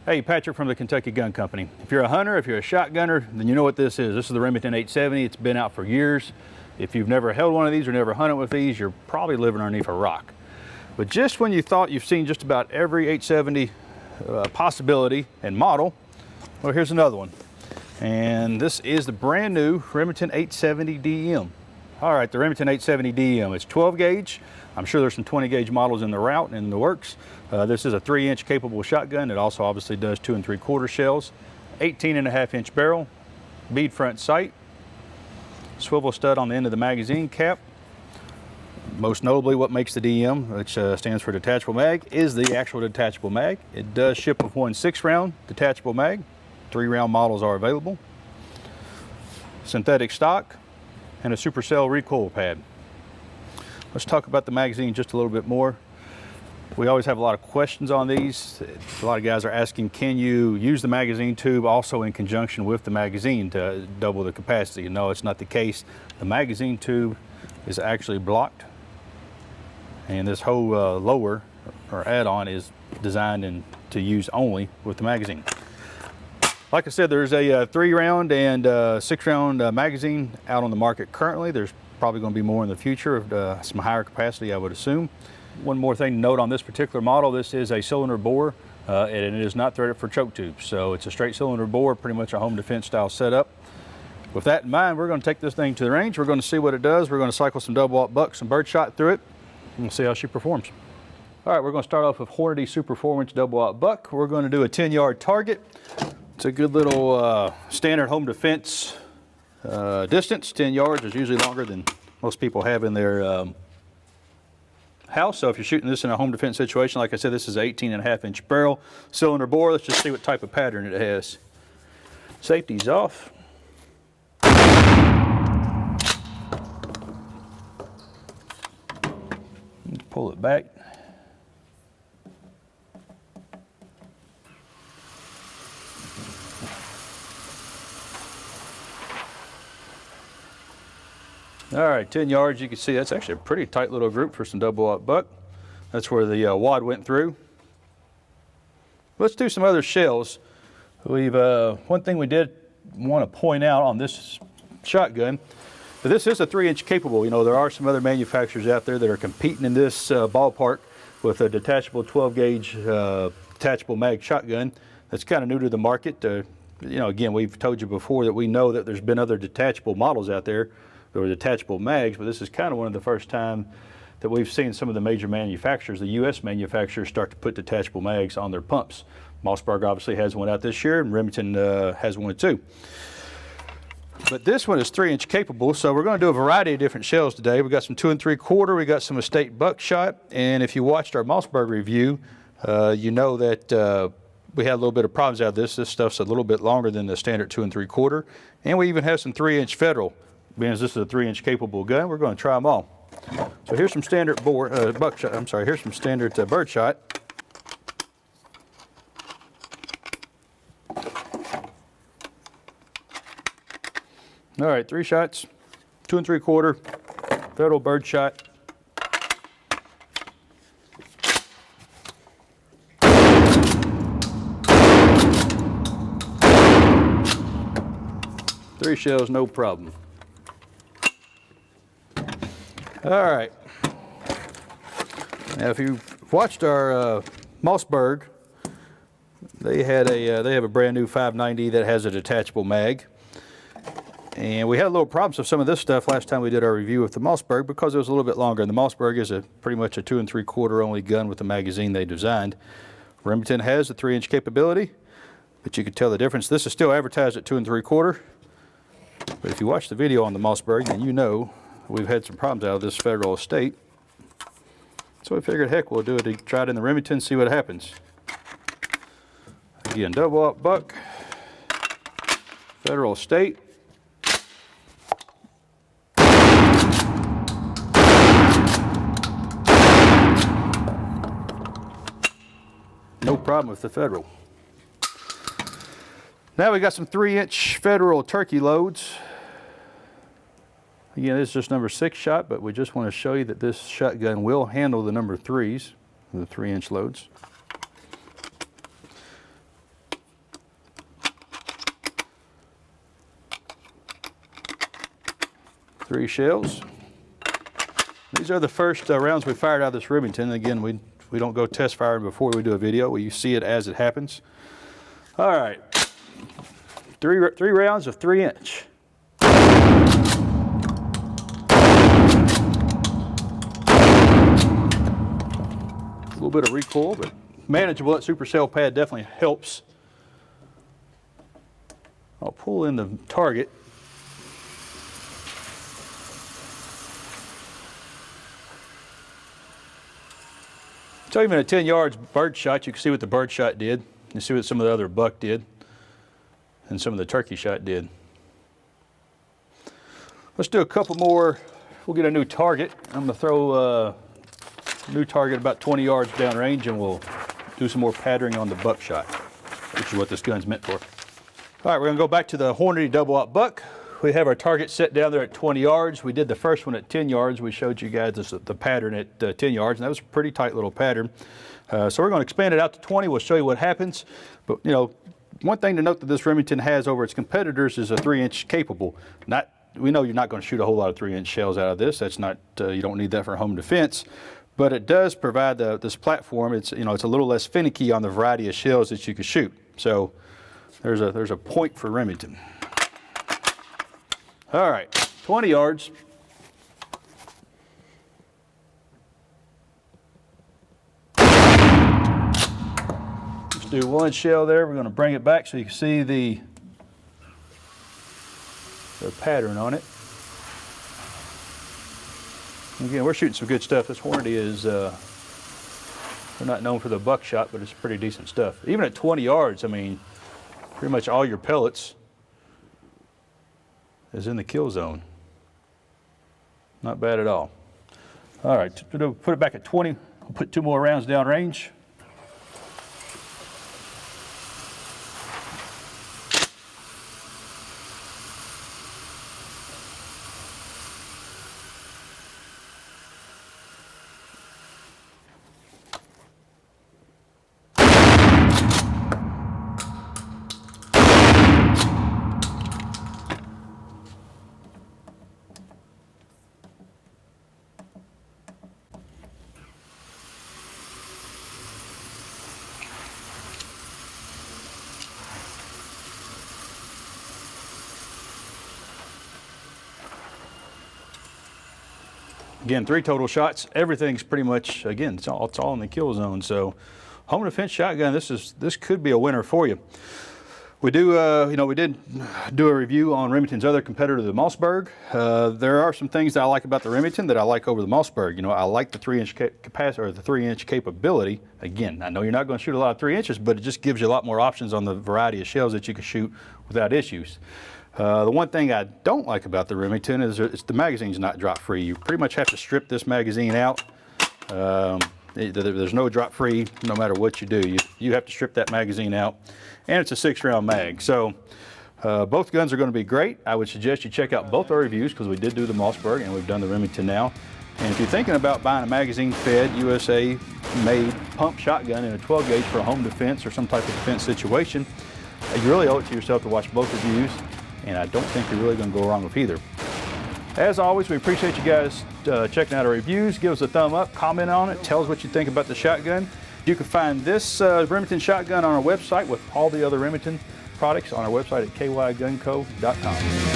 Hey, Patrick from the Kentucky Gun Company. If you're a hunter, if you're a shotgunner, then you know what this is. This is the Remington 870. It's been out for years. If you've never held one of these or never hunted with these, you're probably living underneath a rock. But just when you thought you've seen just about every 870 possibility and model, well, here's another one. And this is the brand new Remington 870 DM. All right, the Remington 870 DM. It's 12 gauge. I'm sure there's some 20 gauge models in the route and in the works. This is a 3-inch capable shotgun. It also obviously does 2 3/4 shells, 18.5-inch barrel, bead front sight, swivel stud on the end of the magazine cap. Most notably, what makes the DM, which stands for detachable mag, is the actual detachable mag. It does ship with one 6-round detachable mag. 3-round models are available. Synthetic stock and a supercell recoil pad. Let's talk about the magazine just a little bit more. We always have a lot of questions on these. A lot of guys are asking, can you use the magazine tube also in conjunction with the magazine to double the capacity? No, it's not the case. The magazine tube is actually blocked, and this whole lower or add-on is designed to use only with the magazine. Like I said, there's a 3-round and 6-round magazine out on the market currently. There's probably going to be more in the future of some higher capacity, I would assume. One more thing to note on this particular model, this is a cylinder bore and it is not threaded for choke tubes. So it's a straight cylinder bore, pretty much a home defense style setup. With that in mind, we're going to take this thing to the range. We're going to see what it does. We're going to cycle some double-aught buck, some birdshot through it, and we'll see how she performs. All right, we're going to start off with Hornady Super 4-inch double-aught buck. We're going to do a 10-yard target. It's a good little standard home defense distance. 10 yards is usually longer than most people have in their house. So if you're shooting this in a home defense situation, like I said, this is an 18.5-inch barrel cylinder bore. Let's just see what type of pattern it has. Safety's off. Pull it back. All right, 10 yards, you can see that's actually a pretty tight little group for some double-aught buck. That's where the wad went through. Let's do some other shells. One thing we did want to point out on this shotgun, but this is a 3-inch capable. You know, there are some other manufacturers out there that are competing in this ballpark with a detachable 12-gauge detachable mag shotgun. That's kind of new to the market. You know, again, we've told you before that we know that there's been other detachable models out there. There were detachable mags, but this is kind of one of the first time that we've seen some of the major manufacturers, the U.S. manufacturers, start to put detachable mags on their pumps. Mossberg obviously has one out this year, and Remington has one too. But this one is 3-inch capable, so we're going to do a variety of different shells today. We got some 2 3/4, we got some estate buckshot, and if you watched our Mossberg review, you know that we had a little bit of problems out of this. This stuff's a little bit longer than the standard 2 3/4, and we even have some 3-inch Federal. Being as this is a 3-inch capable gun, we're going to try them all. So here's some standard buckshot. I'm sorry. Here's some standard birdshot. All right, 3 shots, 2 3/4, Federal birdshot. Three shells, no problem. All right. Now, if you watched our Mossberg, they have a brand new 590 that has a detachable mag, and we had a little problems with some of this stuff last time we did our review of the Mossberg because it was a little bit longer. And the Mossberg is pretty much a 2 3/4 only gun with the magazine they designed. Remington has a 3-inch capability, but you can tell the difference. This is still advertised at 2 3/4, but if you watch the video on the Mossberg, then you know we've had some problems out of this Federal estate. So we figured, heck, we'll do it. Try it in the Remington, see what happens. Again, double-aught buck, Federal estate. No problem with the Federal. Now we got some 3-inch Federal turkey loads. Again, this is just number 6 shot, but we just want to show you that this shotgun will handle the number 3s, the 3-inch loads. 3 shells. These are the first rounds we fired out of this Remington. Again, we don't go test firing before we do a video. We see it as it happens. All right, three rounds of 3-inch. A little bit of recoil, but manageable. That supercell pad definitely helps. I'll pull in the target. So even at 10 yards bird shot, you can see what the bird shot did. You see what some of the other buck did and some of the turkey shot did. Let's do a couple more. We'll get a new target. I'm going to throw a new target about 20 yards downrange, and we'll do some more patterning on the buckshot, which is what this gun's meant for. All right, we're going to go back to the Hornady double-aught buck. We have our target set down there at 20 yards. We did the first one at 10 yards. We showed you guys the pattern at 10 yards, and that was a pretty tight little pattern. So we're going to expand it out to 20. We'll show you what happens. But, you know, one thing to note that this Remington has over its competitors is a 3-inch capable. We know you're not going to shoot a whole lot of 3-inch shells out of this. That's not, you don't need that for home defense. But it does provide this platform. It's, you know, it's a little less finicky on the variety of shells that you can shoot. So there's a point for Remington. All right, 20 yards. Let's do one shell there. We're going to bring it back so you can see the pattern on it. Again, we're shooting some good stuff. This Hornady is, they're not known for the buckshot, but it's pretty decent stuff. Even at 20 yards, I mean, pretty much all your pellets is in the kill zone. Not bad at all. All right, put it back at 20. We'll put 2 more rounds downrange. Again, 3 total shots. Everything's pretty much, again, it's all in the kill zone. So, home defense shotgun. This could be a winner for you. We do, you know, we did do a review on Remington's other competitor, the Mossberg. There are some things that I like about the Remington that I like over the Mossberg. You know, I like the 3-inch capacity or the 3-inch capability. Again, I know you're not going to shoot a lot of 3 inches, but it just gives you a lot more options on the variety of shells that you can shoot without issues. The one thing I don't like about the Remington is the magazine's not drop free. You pretty much have to strip this magazine out. There's no drop free no matter what you do. You have to strip that magazine out, and it's a 6-round mag. So both guns are going to be great. I would suggest you check out both our reviews because we did do the Mossberg and we've done the Remington now. And if you're thinking about buying a magazine-fed, USA-made pump shotgun in a 12 gauge for a home defense or some type of defense situation, you really owe it to yourself to watch both reviews. And I don't think you're really going to go wrong with either. As always, we appreciate you guys checking out our reviews. Give us a thumb up, comment on it, tell us what you think about the shotgun. You can find this Remington shotgun on our website with all the other Remington products on our website at KyGunCo.com.